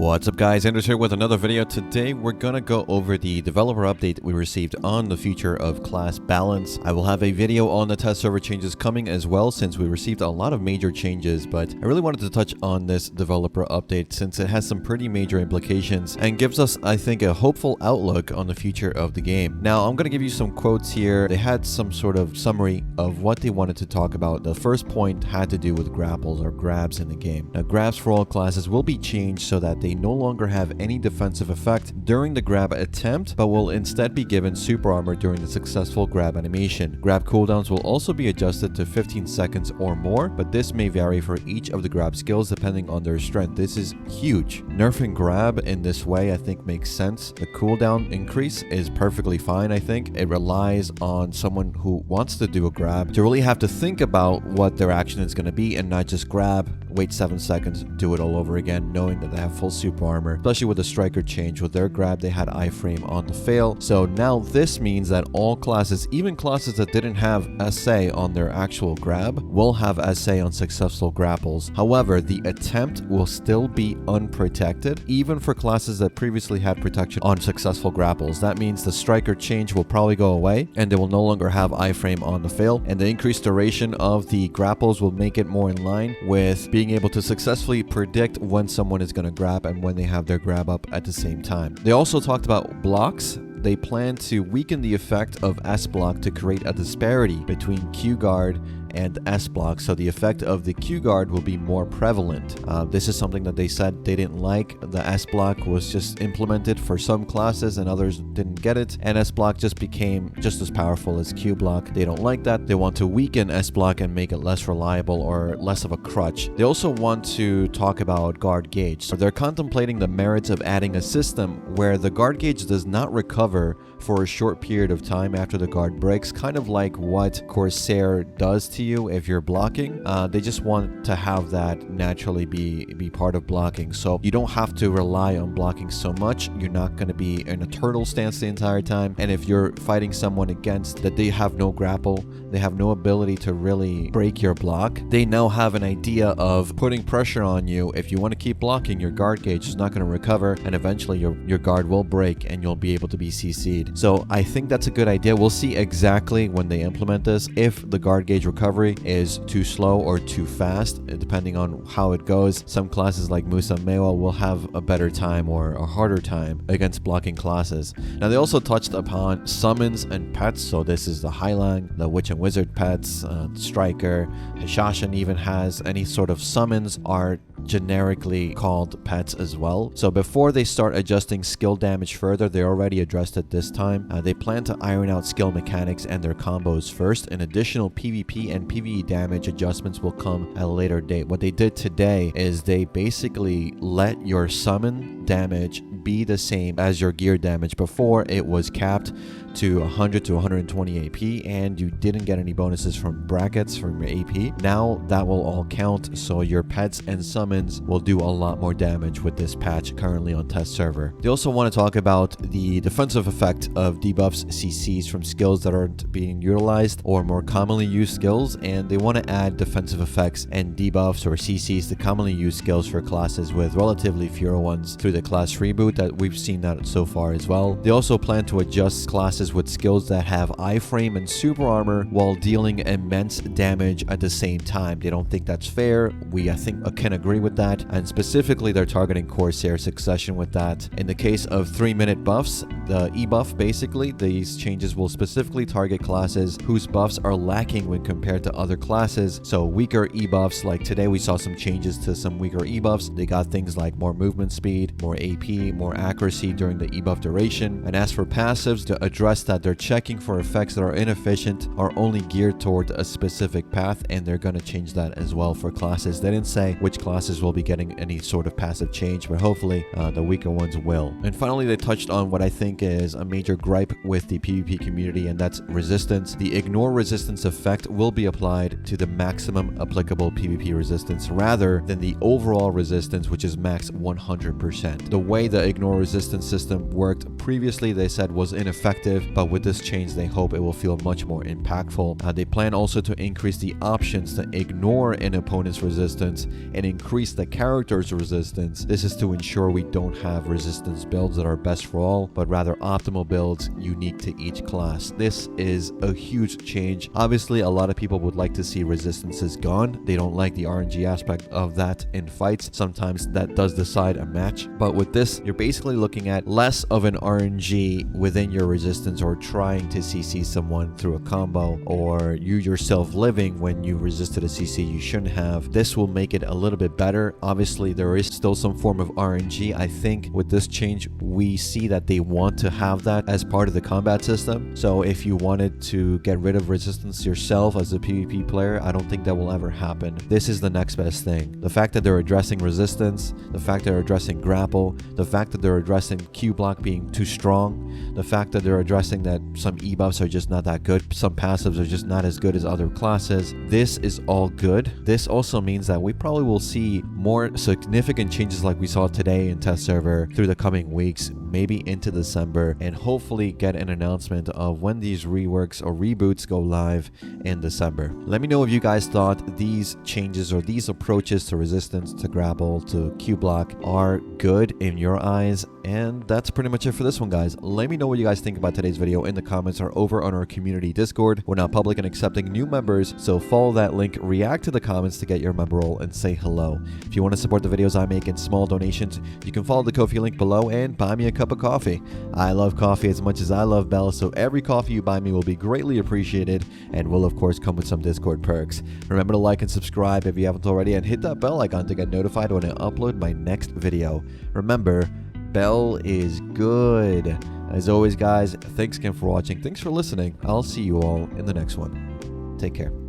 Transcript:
What's up guys, Anders here with another video. Today we're gonna go over the developer update we received on the feature of class balance. I will have a video on the test server changes coming as well, since we received a lot of major changes, but I really wanted to touch on this developer update since it has some pretty major implications and gives us, I think, a hopeful outlook on the future of the game. Now I'm gonna give you some quotes here. They had some sort of summary of what they wanted to talk about. The first point had to do with grapples or grabs in the game. Now grabs for all classes will be changed so that they no longer have any defensive effect during the grab attempt, but will instead be given super armor during the successful grab animation. Grab cooldowns will also be adjusted to 15 seconds or more, but this may vary for each of the grab skills depending on their strength. This is huge. Nerfing grab in this way I think makes sense. The cooldown increase is perfectly fine. I think it relies on someone who wants to do a grab to really have to think about what their action is going to be and not just grab, wait 7 seconds, do it all over again, knowing that they have full super armor. Especially with the striker change, with their grab they had iframe on the fail, so now this means that all classes, even classes that didn't have SA on their actual grab, will have SA on successful grapples. However, the attempt will still be unprotected even for classes that previously had protection on successful grapples. That means the striker change will probably go away and they will no longer have iframe on the fail, and the increased duration of the grapples will make it more in line with being able to successfully predict when someone is going to grab and when they have their grab up at the same time. They also talked about blocks. They plan to weaken the effect of S block to create a disparity between Q guard and S block, so the effect of the Q guard will be more prevalent. This is something that they said they didn't like. The S block was just implemented for some classes and others didn't get it, and S block just became just as powerful as Q block. They don't like that. They want to weaken S block and make it less reliable or less of a crutch. They also want to talk about guard gauge. So they're contemplating the merits of adding a system where the guard gauge does not recover for a short period of time after the guard breaks, kind of like what Corsair does to you if you're blocking. They just want to have that naturally be part of blocking, so you don't have to rely on blocking so much. You're not going to be in a turtle stance the entire time, and if you're fighting someone against that they have no grapple, they have no ability to really break your block, they now have an idea of putting pressure on you. If you want to keep blocking, your guard gauge is not going to recover, and eventually your guard will break and you'll be able to be CC'd. So I think that's a good idea. We'll see exactly when they implement this if the guard gauge recovery is too slow or too fast, depending on how it goes. Some classes like Musa Mewa will have a better time or a harder time against blocking classes. Now they also touched upon summons and pets. So this is the Highlang, the Witch and Wizard pets, Striker, Hishashin even has any sort of summons are generically called pets as well. So before they start adjusting skill damage further, they already addressed it this time. They plan to iron out skill mechanics and their combos first, and additional PvP and PvE damage adjustments will come at a later date. What they did today is they basically let your summon damage be the same as your gear damage. Before, it was capped to 100 to 120 AP and you didn't get any bonuses from brackets from your AP. Now that will all count, so your pets and summons will do a lot more damage with this patch currently on test server. They also want to talk about the defensive effect of debuffs CCs from skills that aren't being utilized or more commonly used skills, and they want to add defensive effects and debuffs or CCs to commonly used skills for classes with relatively fewer ones through the class reboot. That we've seen that so far as well. They also plan to adjust classes with skills that have iframe and super armor while dealing immense damage at the same time. They don't think that's fair. I think can agree with that, and specifically they're targeting Corsair Succession with that. In the case of 3-minute buffs, the E-buff, basically these changes will specifically target classes whose buffs are lacking when compared to other classes. So weaker E-buffs, like today we saw some changes to some weaker E-buffs. They got things like more movement speed, more AP, more accuracy during the E-buff duration. And as for passives, to address that, they're checking for effects that are inefficient or only geared toward a specific path, and they're going to change that as well for classes. They didn't say which classes will be getting any sort of passive change, but hopefully the weaker ones will. And finally, they touched on what I think is a major gripe with the PvP community, and that's resistance. The ignore resistance effect will be applied to the maximum applicable PvP resistance rather than the overall resistance, which is max 100%. The way the ignore resistance system worked previously, they said, was ineffective effective, but with this change they hope it will feel much more impactful. They plan also to increase the options to ignore an opponent's resistance and increase the character's resistance. This is to ensure we don't have resistance builds that are best for all, but rather optimal builds unique to each class. This is a huge change. Obviously, a lot of people would like to see resistances gone. They don't like the RNG aspect of that in fights. Sometimes that does decide a match, but with this, you're basically looking at less of an RNG within your resistance or trying to CC someone through a combo, or you yourself living when you resisted a CC you shouldn't have. This will make it a little bit better. Obviously, there is still some form of RNG. I think with this change, we see that they want to have that as part of the combat system. So if you wanted to get rid of resistance yourself as a PvP player, I don't think that will ever happen. This is the next best thing. The fact that they're addressing resistance, the fact that they're addressing grapple, the fact that they're addressing Q block being too strong, the fact that they're addressing that some e-buffs are just not that good, some passives are just not as good as other classes. This is all good. This also means that we probably will see more significant changes like we saw today in test server through the coming weeks, maybe into December, and hopefully get an announcement of when these reworks or reboots go live in December. Let me know if you guys thought these changes or these approaches to resistance, to grapple, to Q block are good in your eyes. And that's pretty much it for this one, guys. Let me know what you guys think about today's video in the comments or over on our community Discord. We're now public and accepting new members, so follow that link, react to the comments to get your member role, and say hello. If you want to support the videos I make in small donations, you can follow the Ko-fi link below and buy me a cup of coffee. I love coffee as much as I love Bell, so every coffee you buy me will be greatly appreciated and will of course come with some Discord perks. Remember to like and subscribe if you haven't already, and hit that bell icon to get notified when I upload my next video. Remember, Bell is good. As always, guys, thanks again for watching. Thanks for listening. I'll see you all in the next one. Take care.